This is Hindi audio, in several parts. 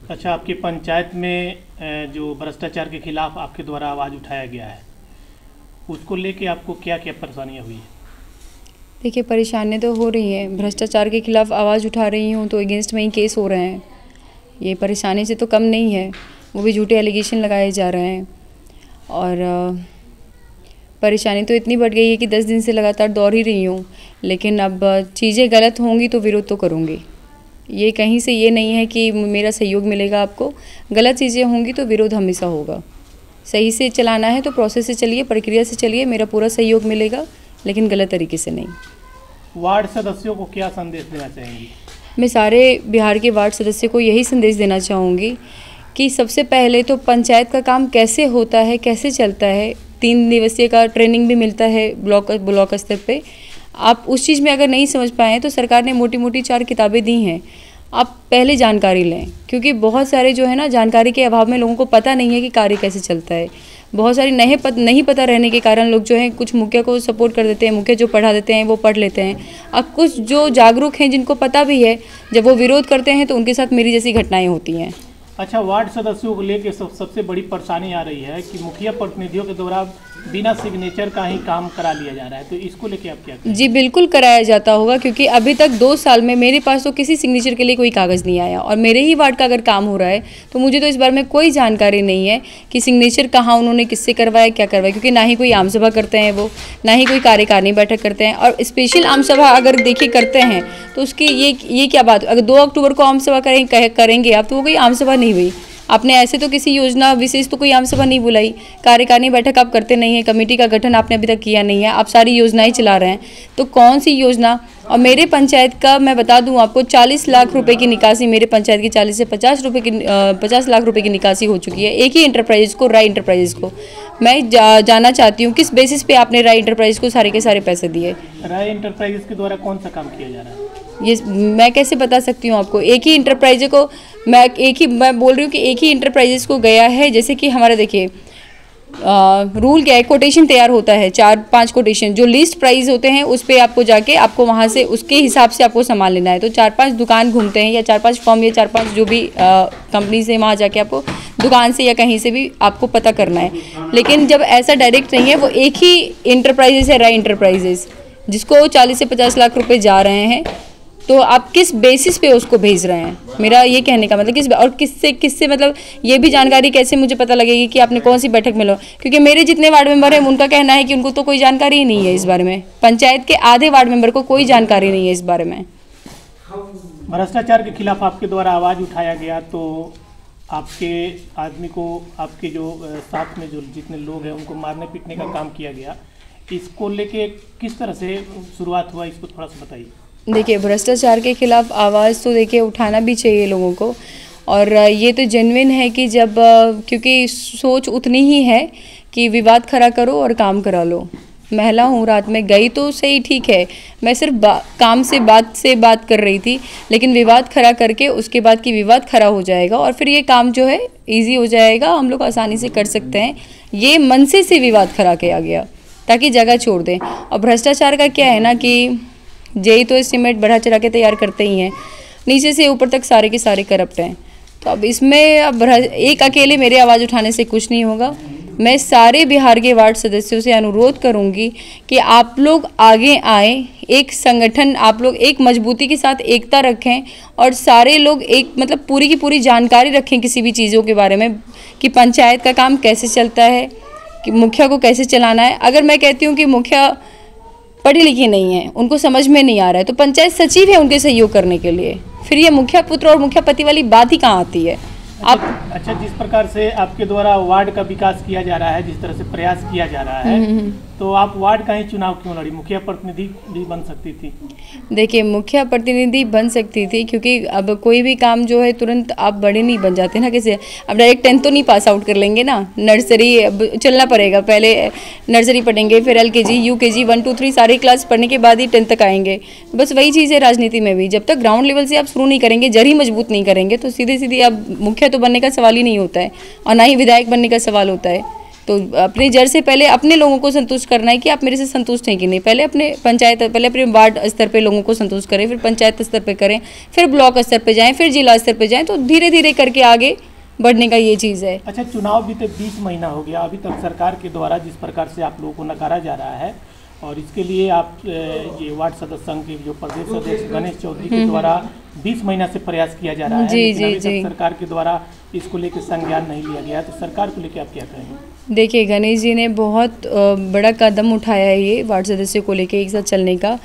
अच्छा, आपकी पंचायत में जो भ्रष्टाचार के खिलाफ आपके द्वारा आवाज़ उठाया गया है, उसको लेके आपको क्या क्या परेशानियां हुई है? देखिए, परेशानी तो हो रही है। भ्रष्टाचार के खिलाफ आवाज़ उठा रही हूँ तो अगेंस्ट में ही केस हो रहे हैं। ये परेशानी से तो कम नहीं है, वो भी झूठे एलिगेशन लगाए जा रहे हैं। और परेशानी तो इतनी बढ़ गई है कि 10 दिन से लगातार दौड़ ही रही हूँ। लेकिन अब चीज़ें गलत होंगी तो विरोध तो करूँगी। ये कहीं से ये नहीं है कि मेरा सहयोग मिलेगा आपको। गलत चीज़ें होंगी तो विरोध हमेशा होगा। सही से चलाना है तो प्रोसेस से चलिए, प्रक्रिया से चलिए, मेरा पूरा सहयोग मिलेगा, लेकिन गलत तरीके से नहीं। वार्ड सदस्यों को क्या संदेश देना चाहेंगी? मैं सारे बिहार के वार्ड सदस्य को यही संदेश देना चाहूँगी कि सबसे पहले तो पंचायत का काम कैसे होता है, कैसे चलता है। 3 दिवसीय का ट्रेनिंग भी मिलता है ब्लॉक स्तर पे। आप उस चीज़ में अगर नहीं समझ पाए तो सरकार ने मोटी मोटी 4 किताबें दी हैं, आप पहले जानकारी लें। क्योंकि बहुत सारे जो है ना, जानकारी के अभाव में लोगों को पता नहीं है कि कार्य कैसे चलता है। बहुत सारी नहीं पता रहने के कारण लोग जो हैं कुछ मुखिया को सपोर्ट कर देते हैं, मुखिया जो पढ़ा देते हैं वो पढ़ लेते हैं। अब कुछ जो जागरूक हैं, जिनको पता भी है, जब वो विरोध करते हैं तो उनके साथ मेरी जैसी घटनाएं होती हैं। अच्छा, वार्ड सदस्यों को लेकर सबसे बड़ी परेशानी आ रही है कि मुखिया प्रतिनिधियों के द्वारा बिना सिग्नेचर का ही काम करा लिया जा रहा है, तो इसको लेके आप क्या कहें? जी बिल्कुल कराया जाता होगा, क्योंकि अभी तक 2 साल में मेरे पास तो किसी सिग्नेचर के लिए कोई कागज़ नहीं आया। और मेरे ही वार्ड का अगर काम हो रहा है तो मुझे तो इस बारे में कोई जानकारी नहीं है कि सिग्नेचर कहाँ उन्होंने किससे करवाया, क्या करवाया। क्योंकि ना ही कोई आम सभा करते हैं वो, ना ही कोई कार्यकारिणी बैठक करते हैं। और स्पेशल आम सभा अगर देखिए करते हैं तो उसकी ये क्या बात। अगर 2 अक्टूबर को आम सभा करेंगे आप, तो वो कोई आम सभा नहीं हुई। आपने ऐसे तो किसी योजना विशेष तो कोई आम सभा नहीं बुलाई। कार्यकारिणी बैठक आप करते नहीं है, कमेटी का गठन आपने अभी तक किया नहीं है, आप सारी योजनाएं चला रहे हैं, तो कौन सी योजना। और मेरे पंचायत का मैं बता दूं आपको, 40 लाख रुपए की निकासी, मेरे पंचायत की 40 से 50 लाख रुपए की निकासी हो चुकी है। एक ही इंटरप्राइजेज को, राय इंटरप्राइजेज को। मैं जानना चाहती हूँ किस बेसिस पे आपने राय इंटरप्राइजेज को सारे के सारे पैसे दिए। राय इंटरप्राइजेज के द्वारा कौन सा काम किया जा रहा है? ये मैं कैसे बता सकती हूँ आपको। एक ही इंटरप्राइजेज को मैं बोल रही हूँ कि एक ही इंटरप्राइजेज को गया है। जैसे कि हमारा देखिए रूल क्या है, कोटेशन तैयार होता है, 4-5 कोटेशन, जो लिस्ट प्राइस होते हैं उस पर आपको जाके आपको वहाँ से उसके हिसाब से आपको सामान लेना है। तो 4-5 दुकान घूमते हैं, या 4-5 फॉर्म, या 4-5 जो भी कंपनी से, वहाँ जाके आपको दुकान से या कहीं से भी आपको पता करना है। लेकिन जब ऐसा डायरेक्ट नहीं है, वो एक ही इंटरप्राइजेज है, राय इंटरप्राइजेज, जिसको 40 से 50 लाख रुपए जा रहे हैं। तो आप किस बेसिस पे उसको भेज रहे हैं, मेरा ये कहने का मतलब और किससे मतलब ये भी जानकारी कैसे मुझे पता लगेगी कि आपने कौन सी बैठक में लो। क्योंकि मेरे जितने वार्ड मेंबर हैं उनका कहना है कि उनको तो कोई जानकारी ही नहीं है इस बारे में। पंचायत के आधे वार्ड मेंबर को कोई जानकारी नहीं है इस बारे में। भ्रष्टाचार के खिलाफ आपके द्वारा आवाज़ उठाया गया, तो आपके आदमी को, आपके जो साथ में जो जितने लोग हैं उनको मारने पीटने का काम किया गया, इसको लेके किस तरह से शुरुआत हुआ, इसको थोड़ा सा बताइए। देखिए, भ्रष्टाचार के खिलाफ आवाज़ तो देखिए उठाना भी चाहिए लोगों को। और ये तो जेन्युइन है कि जब क्योंकि सोच उतनी ही है कि विवाद खड़ा करो और काम करा लो। महिला हूँ, रात में गई तो सही, ठीक है, मैं सिर्फ काम से बात कर रही थी, लेकिन विवाद खड़ा करके उसके बाद की विवाद खड़ा हो जाएगा और फिर ये काम जो है ईजी हो जाएगा, हम लोग आसानी से कर सकते हैं। ये मन से विवाद खड़ा किया गया ताकि जगह छोड़ दें। और भ्रष्टाचार का क्या है ना कि जेई तो एस्टीमेट बढ़ा चढ़ा के तैयार करते ही हैं, नीचे से ऊपर तक सारे के सारे करप्ट हैं। तो अब इसमें अब एक अकेले मेरे आवाज़ उठाने से कुछ नहीं होगा। मैं सारे बिहार के वार्ड सदस्यों से अनुरोध करूंगी कि आप लोग आगे आए, एक संगठन, आप लोग एक मजबूती के साथ एकता रखें और सारे लोग एक मतलब पूरी की पूरी जानकारी रखें किसी भी चीज़ों के बारे में, कि पंचायत का काम कैसे चलता है, कि मुखिया को कैसे चलाना है। अगर मैं कहती हूँ कि मुखिया पढ़ी लिखी नहीं है, उनको समझ में नहीं आ रहा है, तो पंचायत सचिव है उनके सहयोग करने के लिए। फिर ये मुखिया पुत्र और मुखिया पति वाली बात ही कहाँ आती है। अच्छा, जिस प्रकार से आपके द्वारा वार्ड का विकास किया जा रहा है, जिस तरह से प्रयास किया जा रहा है, तो आप वार्ड का ही चुनाव क्यों लड़ी? मुखिया प्रतिनिधि भी बन सकती थी। देखिए, मुखिया प्रतिनिधि बन सकती थी, क्योंकि अब कोई भी काम जो है तुरंत आप बड़े नहीं बन जाते ना। कैसे अब डायरेक्ट 10th तो नहीं पास आउट कर लेंगे ना, नर्सरी अब चलना पड़ेगा। पहले नर्सरी पढ़ेंगे, फिर LKG, UKG 1 2 3 सारी क्लास पढ़ने के बाद ही 10th तक आएंगे। बस वही चीज़ है राजनीति में भी, जब तक ग्राउंड लेवल से आप शुरू नहीं करेंगे, जड़ ही मजबूत नहीं करेंगे, तो सीधे सीधे अब मुखिया तो बनने का सवाल ही नहीं होता है, और ना ही विधायक बनने का सवाल होता है। तो अपनी जड़ से पहले अपने लोगों को संतुष्ट करना है कि आप मेरे से संतुष्ट हैं कि नहीं। पहले अपने पंचायत, पहले अपने वार्ड स्तर पे लोगों को संतुष्ट करें, फिर पंचायत स्तर पे करें, फिर ब्लॉक स्तर पे जाएं, फिर जिला स्तर पे जाएं, तो धीरे धीरे करके आगे बढ़ने का ये चीज़ है। अच्छा, चुनाव भी तो 20 महीना हो गया, अभी तक सरकार के द्वारा जिस प्रकार से आप लोगों को नकारा जा रहा है, और इसके लिए आप ये वार्ड सदस्य संघ के जो प्रदेश अध्यक्ष गणेश चौधरी के द्वारा 20 महीना से प्रयास किया जा रहा है, लेकिन अभी तक सरकार के द्वारा इसको लेकर संज्ञान नहीं लिया गया, तो सरकार को लेकर आप क्या कहेंगे? देखिए, गणेश जी ने बहुत बड़ा कदम उठाया है ये वार्ड सदस्य को लेके एक साथ चलने का,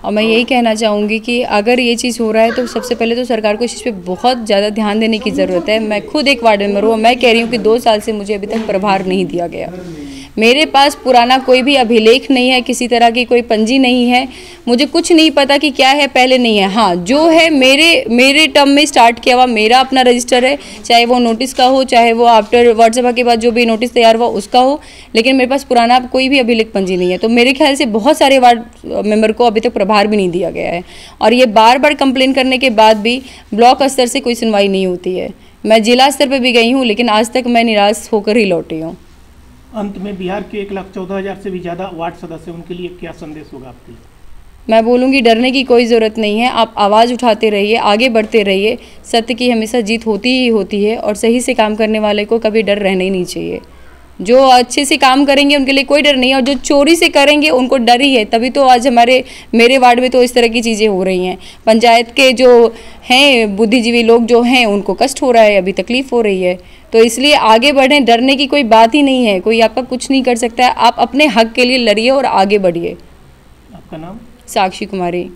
और मैं यही कहना चाहूँगी कि अगर ये चीज़ हो रहा है तो सबसे पहले तो सरकार को इस चीज़ पे बहुत ज़्यादा ध्यान देने की ज़रूरत है। मैं खुद एक वार्ड मेंबर हूँ, मैं कह रही हूँ कि 2 साल से मुझे अभी तक प्रभार नहीं दिया गया। मेरे पास पुराना कोई भी अभिलेख नहीं है, किसी तरह की कोई पंजी नहीं है, मुझे कुछ नहीं पता कि क्या है पहले नहीं है। हाँ, जो है मेरे टर्म में स्टार्ट किया हुआ मेरा अपना रजिस्टर है, चाहे वो नोटिस का हो, चाहे वो आफ्टर वार्ड सभा के बाद जो भी नोटिस तैयार हुआ उसका हो, लेकिन मेरे पास पुराना कोई भी अभिलेख पंजी नहीं है। तो मेरे ख्याल से बहुत सारे वार्ड मेंबर को अभी तक प्रभार भी नहीं दिया गया है, और ये बार बार कंप्लेन करने के बाद भी ब्लॉक स्तर से कोई सुनवाई नहीं होती है। मैं जिला स्तर पर भी गई हूँ, लेकिन आज तक मैं निराश होकर ही लौटी हूँ। अंत में बिहार के 1,14,000 से भी ज़्यादा वार्ड सदस्य, उनके लिए क्या संदेश होगा आपके लिए? मैं बोलूँगी डरने की कोई ज़रूरत नहीं है, आप आवाज़ उठाते रहिए, आगे बढ़ते रहिए। सत्य की हमेशा जीत होती ही होती है, और सही से काम करने वाले को कभी डर रहना ही नहीं चाहिए। जो अच्छे से काम करेंगे उनके लिए कोई डर नहीं है, और जो चोरी से करेंगे उनको डर ही है। तभी तो आज मेरे वार्ड में तो इस तरह की चीज़ें हो रही हैं। पंचायत के जो हैं बुद्धिजीवी लोग जो हैं उनको कष्ट हो रहा है, अभी तकलीफ़ हो रही है। तो इसलिए आगे बढ़ें, डरने की कोई बात ही नहीं है, कोई आपका कुछ नहीं कर सकता है। आप अपने हक के लिए लड़िए और आगे बढ़िए। आपका नाम? साक्षी कुमारी।